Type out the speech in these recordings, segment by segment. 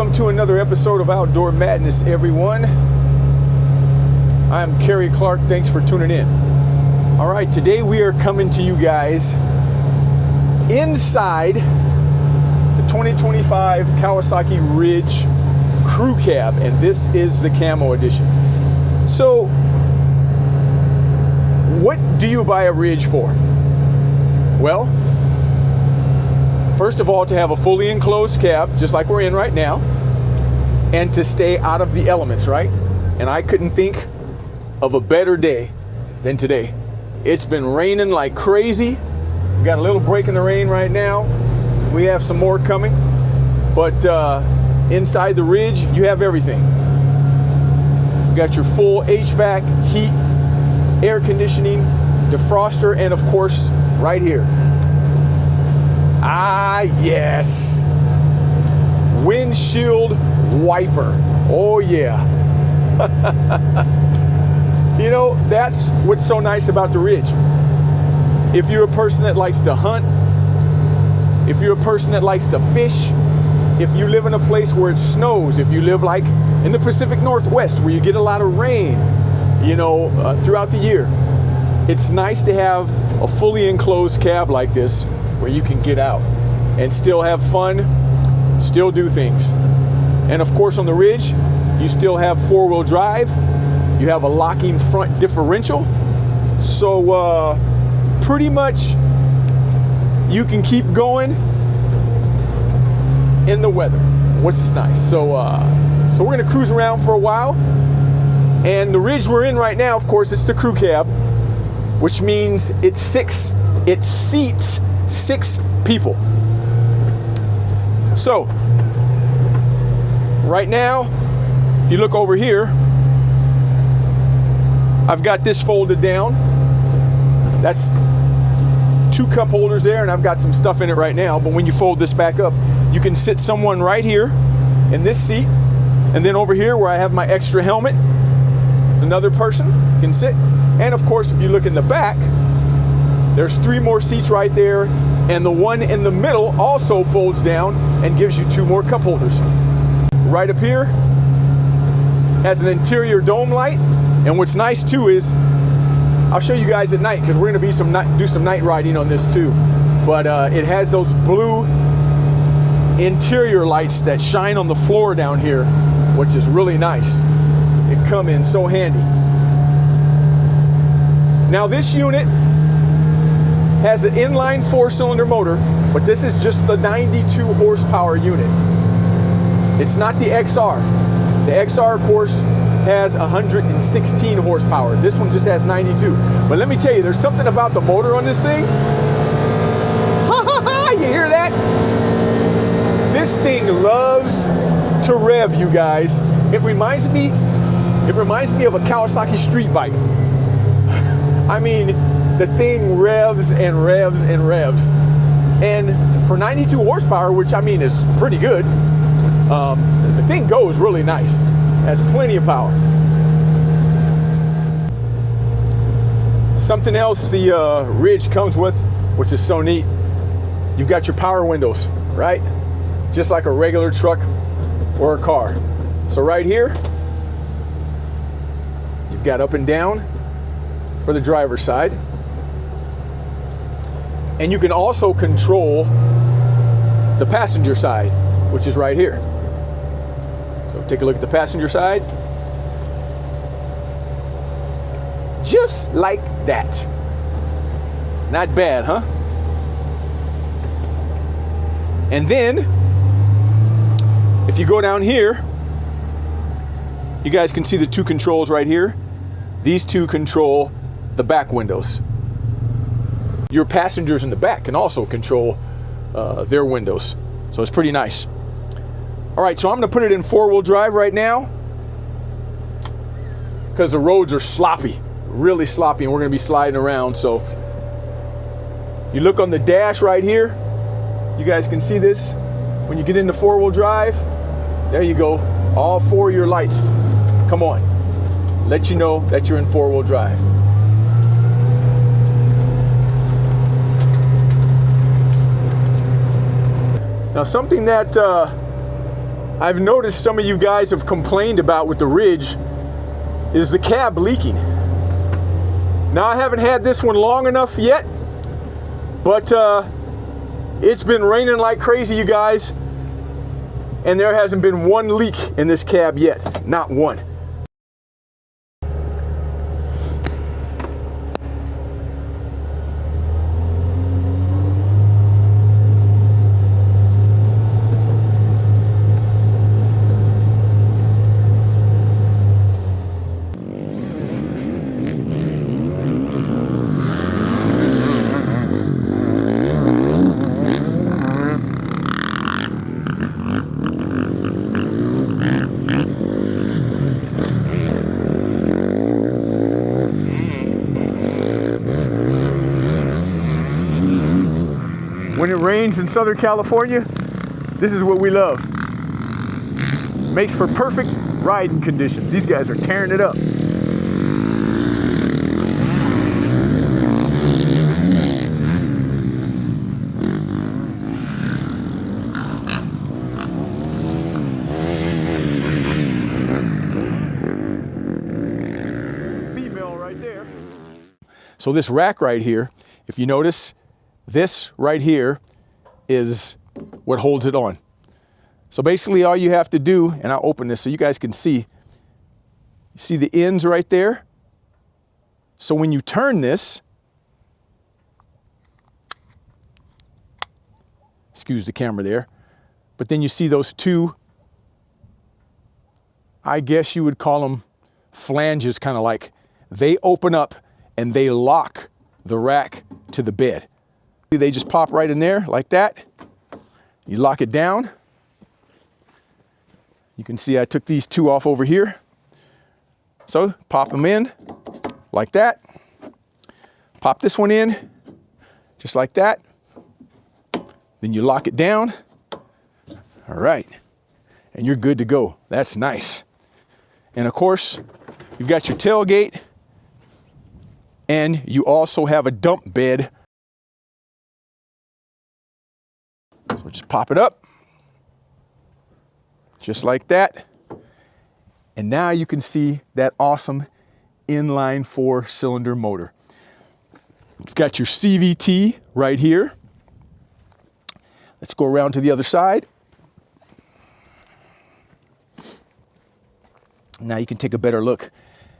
Welcome to another episode of Outdoor Madness, everyone. I'm Kerry Clark. Thanks for tuning in. All right, today we are coming to you guys inside the 2025 Kawasaki Ridge Crew Cab, and this is the Camo edition. So, what do you buy a Ridge for? Well, first of all, to have a fully enclosed cab, just like we're in right now, and to stay out of the elements, right? And I couldn't think of a better day than today. It's been raining like crazy. We got a little break in the rain right now. We have some more coming. But inside the Ridge, you have everything. You got your full HVAC, heat, air conditioning, defroster, and of course, right here. Ah, yes. Windshield wiper. Oh, yeah. You know, that's what's so nice about the Ridge. If you're a person that likes to hunt, if you're a person that likes to fish, if you live in a place where it snows, if you live like in the Pacific Northwest where you get a lot of rain, you know, throughout the year, it's nice to have a fully enclosed cab like this where you can get out and still have fun, still do things. And of course on the Ridge, you still have four-wheel drive, you have a locking front differential, so pretty much you can keep going in the weather, which is nice. So we're gonna cruise around for a while, and the Ridge we're in right now, of course, it's the crew cab, which means it seats 6 people. So, right now, if you look over here, I've got this folded down. That's 2 cup holders there, and I've got some stuff in it right now, but when you fold this back up, you can sit someone right here in this seat, and then over here where I have my extra helmet, there's another person can sit. And of course, if you look in the back, there's 3 more seats right there, and the one in the middle also folds down and gives you 2 more cup holders. Right up here has an interior dome light, and what's nice too is, I'll show you guys at night because we're gonna do some night riding on this too, but it has those blue interior lights that shine on the floor down here, which is really nice. It come in so handy. Now this unit has an inline 4-cylinder motor, but this is just the 92 horsepower unit. It's not the XR. The XR, of course, has 116 horsepower. This one just has 92. But let me tell you, there's something about the motor on this thing. Ha ha ha, you hear that? This thing loves to rev, you guys. It reminds me of a Kawasaki street bike. I mean, the thing revs and revs and revs. And for 92 horsepower, which I mean is pretty good, the thing goes really nice. Has plenty of power. Something else the Ridge comes with, which is so neat, you've got your power windows, right? Just like a regular truck or a car. So right here, you've got up and down for the driver's side. And you can also control the passenger side, which is right here. So take a look at the passenger side. Just like that. Not bad, huh? And then, if you go down here, you guys can see the 2 controls right here. These 2 control the back windows. Your passengers in the back can also control their windows. So it's pretty nice. All right, so I'm gonna put it in 4-wheel drive right now because the roads are sloppy, really sloppy, and we're gonna be sliding around. So you look on the dash right here, you guys can see this. When you get into 4-wheel drive, there you go. All 4 of your lights come on. Let you know that you're in 4-wheel drive. Now something that I've noticed some of you guys have complained about with the Ridge is the cab leaking. Now, I haven't had this one long enough yet, but it's been raining like crazy, you guys, and there hasn't been one leak in this cab yet, not one. When it rains in Southern California, this is what we love. Makes for perfect riding conditions. These guys are tearing it up. Female right there. So this rack right here, if you notice, this right here is what holds it on. So basically all you have to do, and I'll open this so you guys can see, you see the ends right there? So when you turn this, excuse the camera there, but then you see those two, I guess you would call them flanges, kind of like, they open up and they lock the rack to the bed. They just pop right in there like that. You lock it down. You can see I took these two off over here. So pop them in like that. Pop this one in just like that. Then you lock it down. All right. And you're good to go. That's nice. And of course, you've got your tailgate, and you also have a dump bed. So just pop it up, just like that. And now you can see that awesome inline 4-cylinder motor. You've got your CVT right here. Let's go around to the other side. Now you can take a better look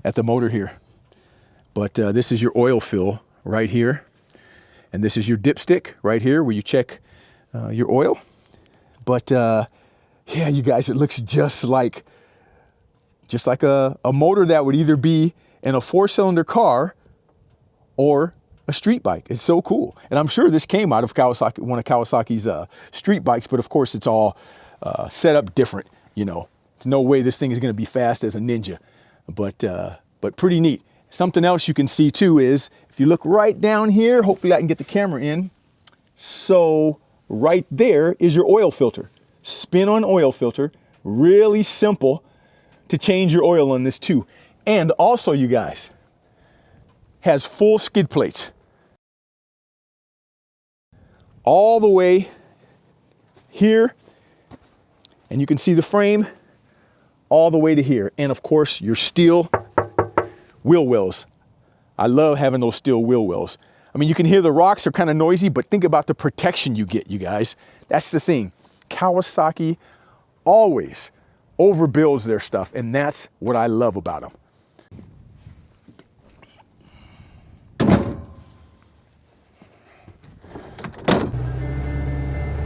at the motor here. But this is your oil fill right here. And this is your dipstick right here where you check your oil. But yeah, you guys, it looks just like a motor that would either be in a 4-cylinder car or a street bike. It's so cool. And I'm sure this came out of Kawasaki, one of Kawasaki's street bikes, but of course it's all set up different, you know. There's no way this thing is going to be fast as a Ninja, but pretty neat. Something else you can see too is, if you look right down here, hopefully I can get the camera in. So right there is your oil filter. Spin on oil filter. Really simple to change your oil on this too. And also, you guys, has full skid plates. All the way here. And you can see the frame all the way to here. And of course, your steel wheel wells. I love having those steel wheel wells. I mean, you can hear the rocks are kind of noisy, but think about the protection you get, you guys. That's the thing. Kawasaki always overbuilds their stuff, and that's what I love about them.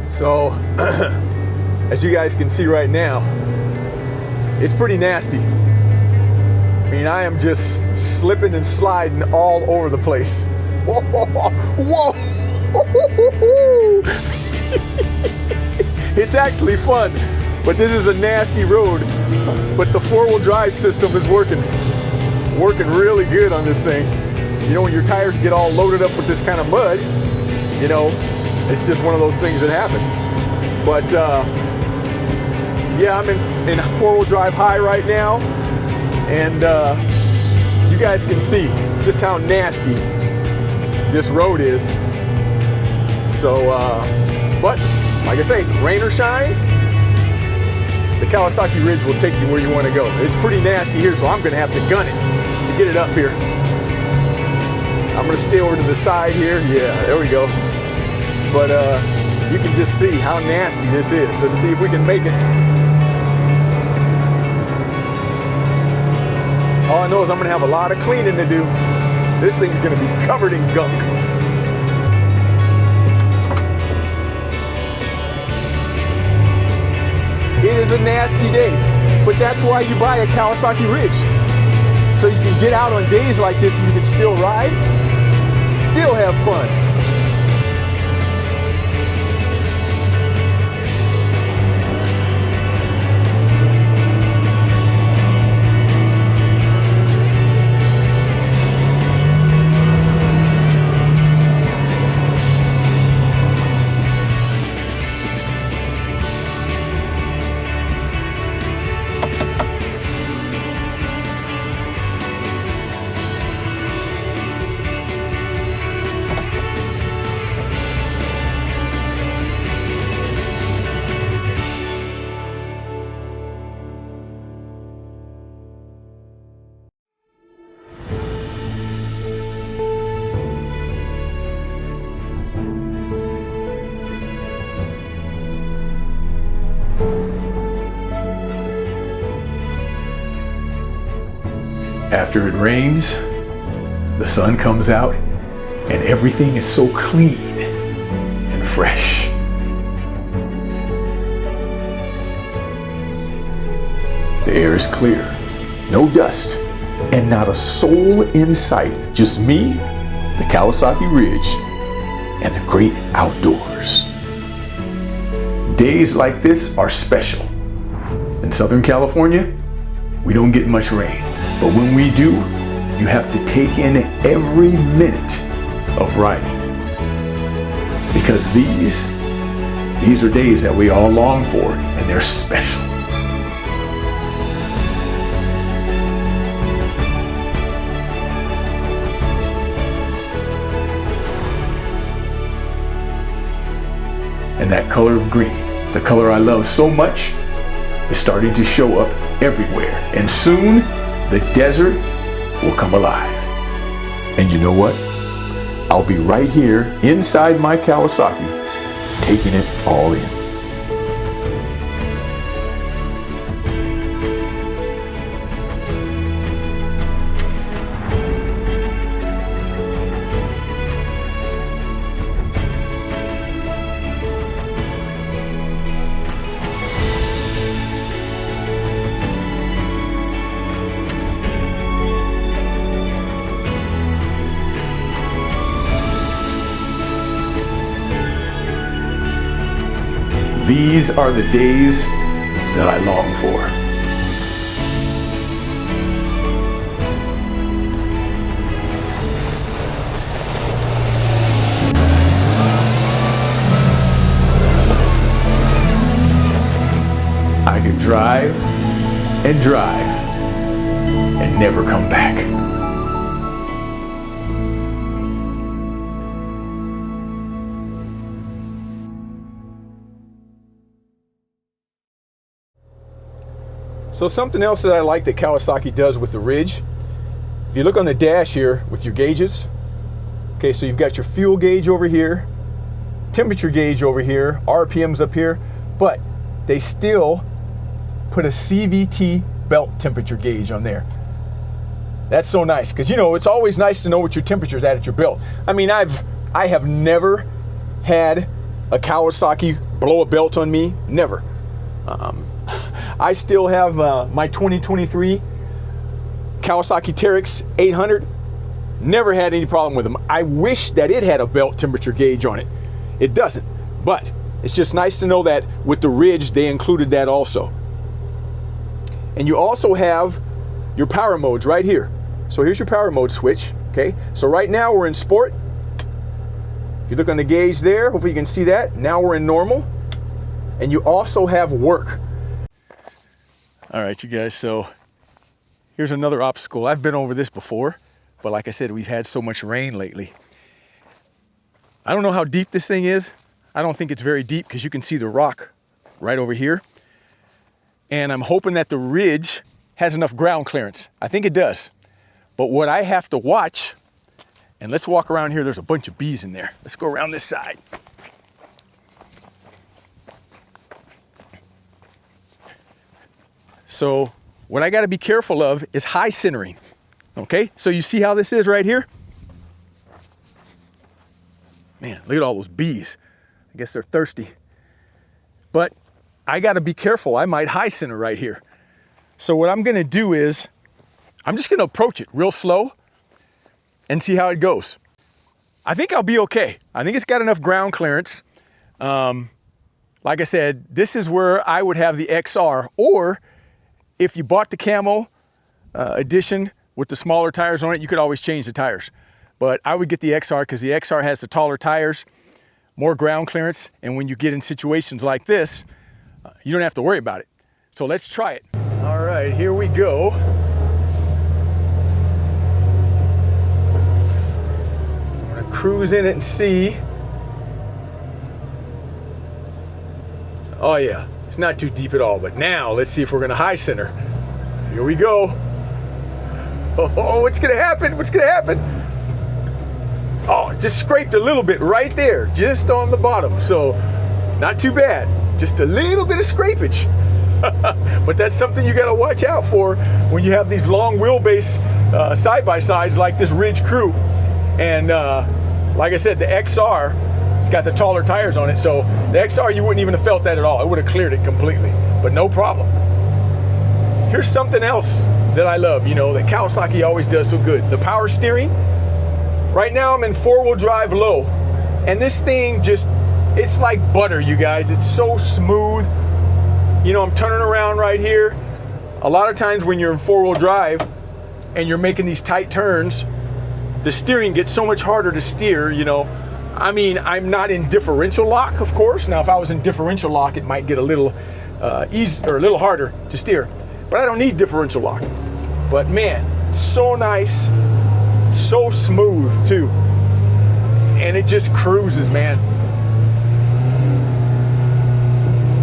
So, as you guys can see right now, it's pretty nasty. I mean, I am just slipping and sliding all over the place. Whoa! Whoa! It's actually fun, but this is a nasty road. But the 4-wheel drive system is working really good on this thing. You know, when your tires get all loaded up with this kind of mud, you know, it's just one of those things that happen. But yeah, I'm in 4-wheel drive high right now, and you guys can see just how nasty this road is. So, but like I say, rain or shine, the Kawasaki Ridge will take you where you want to go. It's pretty nasty here, so I'm going to have to gun it to get it up here. I'm going to stay over to the side here. Yeah, there we go. But you can just see how nasty this is. So let's see if we can make it. All I know is I'm going to have a lot of cleaning to do. This thing's going to be covered in gunk. It is a nasty day, but that's why you buy a Kawasaki Ridge. So you can get out on days like this and you can still ride, still have fun. After it rains, the sun comes out and everything is so clean and fresh. The air is clear, no dust, and not a soul in sight. Just me, the Kawasaki Ridge, and the great outdoors. Days like this are special. In Southern California, we don't get much rain. But when we do, you have to take in every minute of riding. Because these are days that we all long for, and they're special. And that color of green, the color I love so much, is starting to show up everywhere. And soon, the desert will come alive. And you know what? I'll be right here inside my Kawasaki, taking it all in. These are the days that I long for. I could drive and drive and never come back. So something else that I like that Kawasaki does with the Ridge, if you look on the dash here with your gauges, okay, so you've got your fuel gauge over here, temperature gauge over here, RPMs up here, but they still put a CVT belt temperature gauge on there. That's so nice, because you know, it's always nice to know what your temperature's at your belt. I mean, I have never had a Kawasaki blow a belt on me, never. I still have my 2023 Kawasaki Teryx 800. Never had any problem with them. I wish that it had a belt temperature gauge on it. It doesn't, but it's just nice to know that with the Ridge, they included that also. And you also have your power modes right here. So here's your power mode switch, okay? So right now we're in sport. If you look on the gauge there, hopefully you can see that. Now we're in normal. And you also have work. All right, you guys, so here's another obstacle. I've been over this before, but like I said, we've had so much rain lately. I don't know how deep this thing is. I don't think it's very deep because you can see the rock right over here. and I'm hoping that the ridge has enough ground clearance. I think it does. But what I have to watch, and let's walk around here, there's a bunch of bees in there. Let's go around this side. So what I gotta be careful of is high centering, okay? So you see how this is right here? Man, look at all those bees. I guess they're thirsty. But I gotta be careful, I might high center right here. So what I'm gonna do is, I'm just gonna approach it real slow and see how it goes. I think I'll be okay. I think it's got enough ground clearance. Like I said, this is where I would have the XR, or if you bought the Camo edition with the smaller tires on it, you could always change the tires. But I would get the XR because the XR has the taller tires, more ground clearance, and when you get in situations like this, you don't have to worry about it. So let's try it. All right, here we go. I'm gonna cruise in it and see. Oh yeah, it's not too deep at all, but now let's see if we're gonna high center. Here we go. Oh, what's gonna happen? What's gonna happen? Oh, just scraped a little bit right there, just on the bottom. So not too bad, just a little bit of scrapage. But that's something you gotta watch out for when you have these long wheelbase side-by-sides like this Ridge Crew. And like I said, the XR, it's got the taller tires on it, so the XR, you wouldn't even have felt that at all. It would have cleared it completely, but no problem. Here's something else that I love, you know, that Kawasaki always does so good. The power steering. Right now I'm in 4-wheel drive low, and this thing just, it's like butter, you guys. It's so smooth. You know, I'm turning around right here. A lot of times when you're in 4-wheel drive and you're making these tight turns, the steering gets so much harder to steer, you know. I mean, I'm not in differential lock, of course. Now, if I was in differential lock, it might get a little easy or a little harder to steer. But I don't need differential lock. But man, so nice, so smooth too. And it just cruises, man.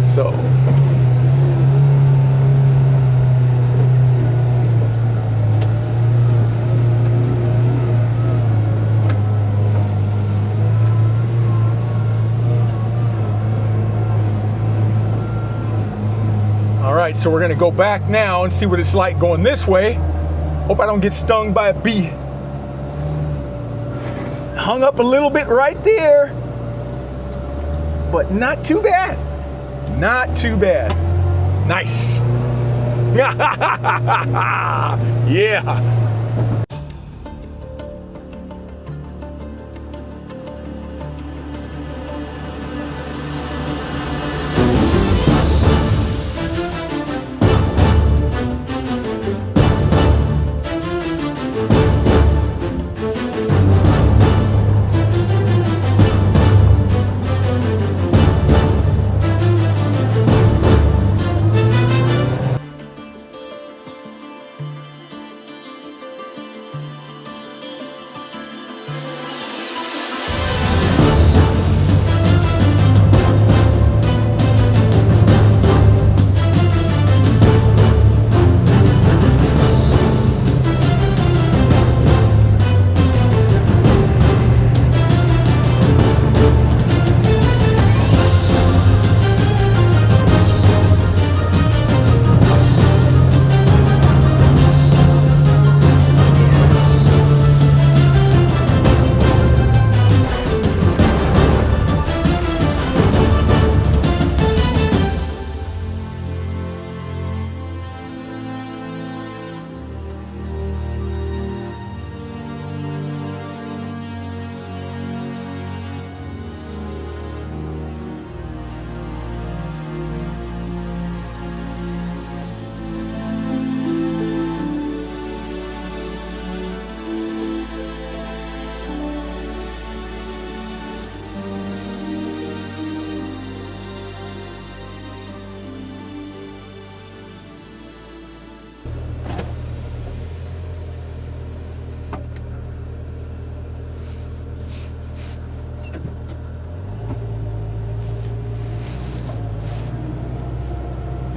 So. All right, so we're gonna go back now and see what it's like going this way. Hope I don't get stung by a bee. Hung up a little bit right there, but not too bad. Not too bad. Nice. Yeah.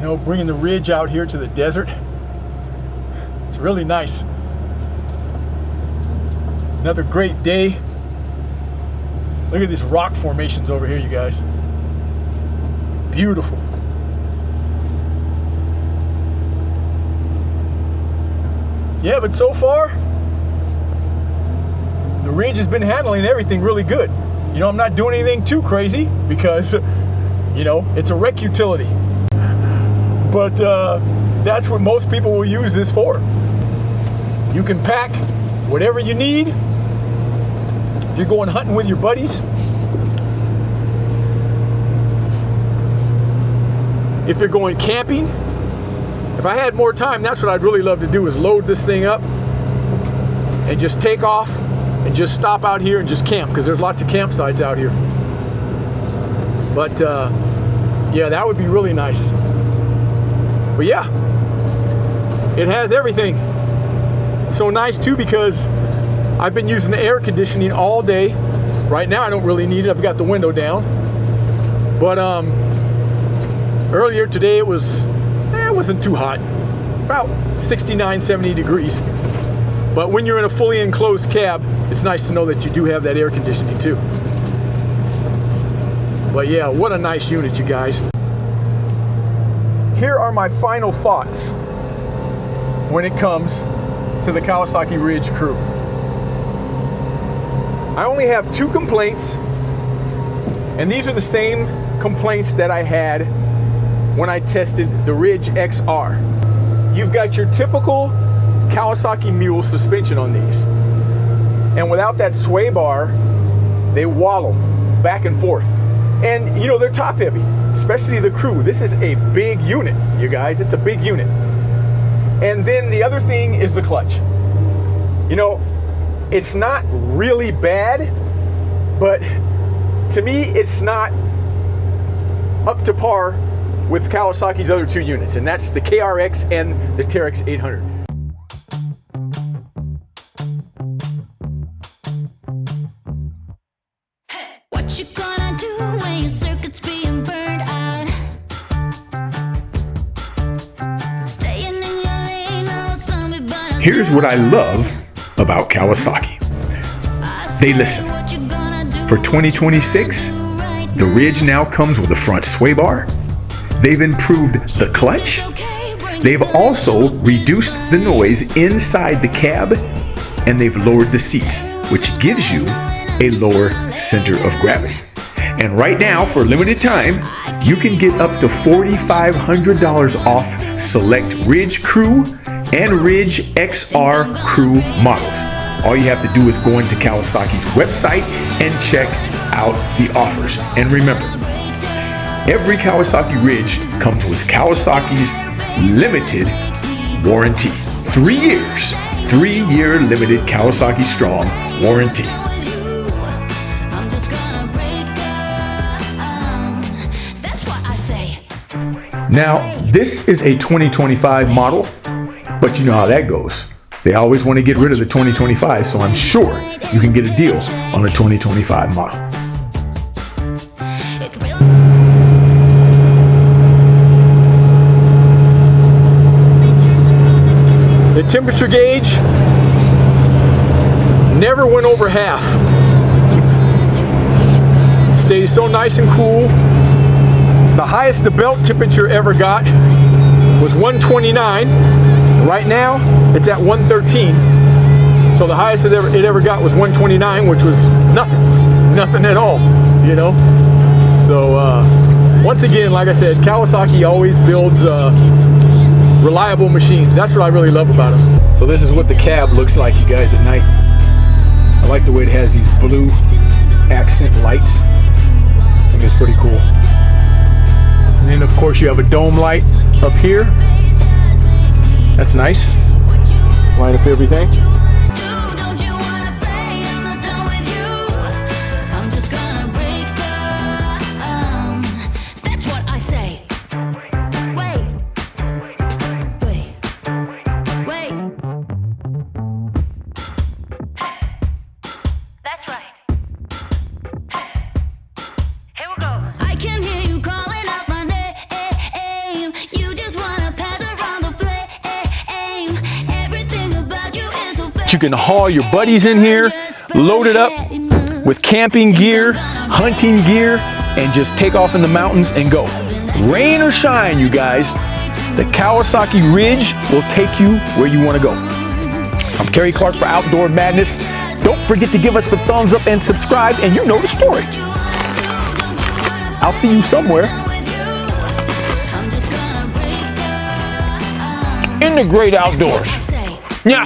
know, bringing the ridge out here to the desert. It's really nice. Another great day. Look at these rock formations over here, you guys. Beautiful. Yeah, but so far, the ridge has been handling everything really good. You know, I'm not doing anything too crazy because, you know, it's a wreck utility. But that's what most people will use this for. You can pack whatever you need. If you're going hunting with your buddies, if you're going camping, if I had more time, that's what I'd really love to do, is load this thing up and just take off and just stop out here and just camp, because there's lots of campsites out here. But yeah, that would be really nice. But yeah, it has everything. So nice too, because I've been using the air conditioning all day. Right now I don't really need it, I've got the window down. But earlier today it wasn't too hot, about 69, 70 degrees. But when you're in a fully enclosed cab, it's nice to know that you do have that air conditioning too. But yeah, what a nice unit, you guys. Here are my final thoughts when it comes to the Kawasaki Ridge Crew. I only have 2 complaints, and these are the same complaints that I had when I tested the Ridge XR. You've got your typical Kawasaki Mule suspension on these, and without that sway bar, they wallow back and forth. And you know, they're top heavy, especially the Crew. This is a big unit, you guys. It's a big unit. And then the other thing is the clutch. You know, it's not really bad, but to me, it's not up to par with Kawasaki's other 2 units, and that's the KRX and the Teryx 800. What you gonna do when your circuit's being burned out? Staying in your lane, all zombie, but Here's what I love about Kawasaki. They listen. For 2026, the Ridge now comes with a front sway bar. They've improved the clutch. They've also reduced the noise inside the cab, and they've lowered the seats, which gives you a lower center of gravity. And right now, for a limited time, you can get up to $4,500 off select Ridge Crew and Ridge XR Crew models. All you have to do is go into Kawasaki's website and check out the offers. And remember, every Kawasaki Ridge comes with Kawasaki's limited warranty. 3 years, 3-year limited Kawasaki Strong warranty. Now, this is a 2025 model, but you know how that goes. They always want to get rid of the 2025, so I'm sure you can get a deal on a 2025 model. The temperature gauge never went over half. Stays so nice and cool. The highest the belt temperature ever got was 129. Right now, it's at 113. So the highest it ever got was 129, which was nothing at all, you know. So once again, like I said, Kawasaki always builds reliable machines. That's what I really love about them. So this is what the cab looks like, you guys, at night. I like the way it has these blue accent lights. I think it's pretty cool. And then of course you have a dome light up here. That's nice. Light up everything. I can hear you calling out my name. You just that you can haul your buddies in here, load it up with camping gear, hunting gear, and just take off in the mountains and go. Rain or shine, you guys, the Kawasaki Ridge will take you where you want to go. I'm Kerry Clark for Outdoor Madness. Don't forget to give us a thumbs up and subscribe, and you know the story. I'll see you somewhere in the great outdoors. Yeah.